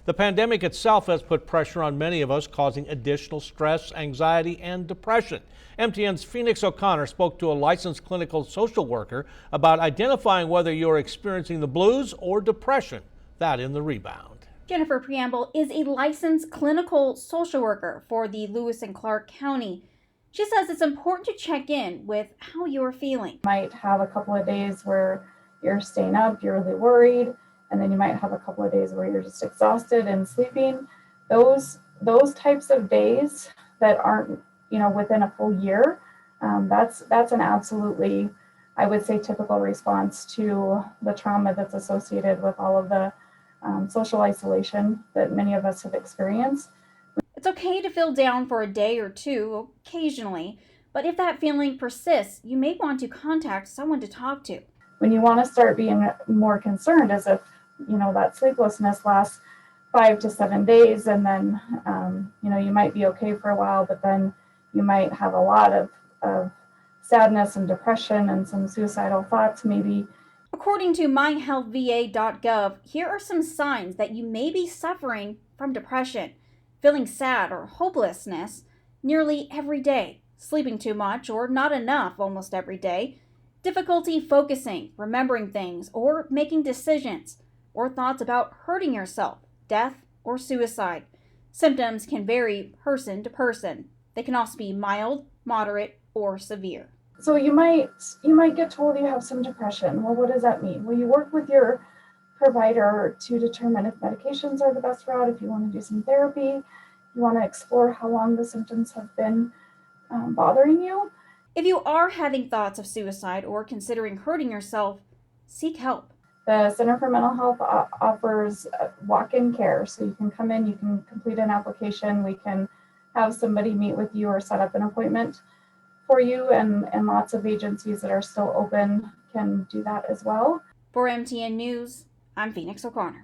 The pandemic itself has put pressure on many of us, causing additional stress, anxiety, and depression. MTN's Phoenix O'Connor spoke to a licensed clinical social worker about identifying whether you're experiencing the blues or depression. That in the rebound. Jennifer Preamble is a licensed clinical social worker for the Lewis and Clark County. She says it's important to check in with how you're feeling. You might have a couple of days where you're staying up, you're really worried, and then you might have a couple of days where you're just exhausted and sleeping. Those types of days that aren't, within a full year, that's an absolutely, I would say, typical response to the trauma that's associated with all of the social isolation that many of us have experienced. It's okay to feel down for a day or two occasionally, but if that feeling persists, you may want to contact someone to talk to. When you want to start being more concerned is if, that sleeplessness lasts 5 to 7 days, and then, you might be okay for a while, but then you might have a lot of sadness and depression and some suicidal thoughts maybe. According to myhealthva.gov, here are some signs that you may be suffering from depression: feeling sad or hopelessness nearly every day, sleeping too much or not enough almost every day, difficulty focusing, remembering things, or making decisions, or thoughts about hurting yourself, death, or suicide. Symptoms can vary person to person. They can also be mild, moderate, or severe. So you might get told you have some depression. Well, what does that mean? Well, you work with your provider to determine if medications are the best route, if you want to do some therapy, you want to explore how long the symptoms have been bothering you. If you are having thoughts of suicide or considering hurting yourself, seek help. The Center for Mental Health offers walk-in care, so you can come in, you can complete an application, we can have somebody meet with you or set up an appointment for you, and lots of agencies that are still open can do that as well. For MTN News, I'm Phoenix O'Connor.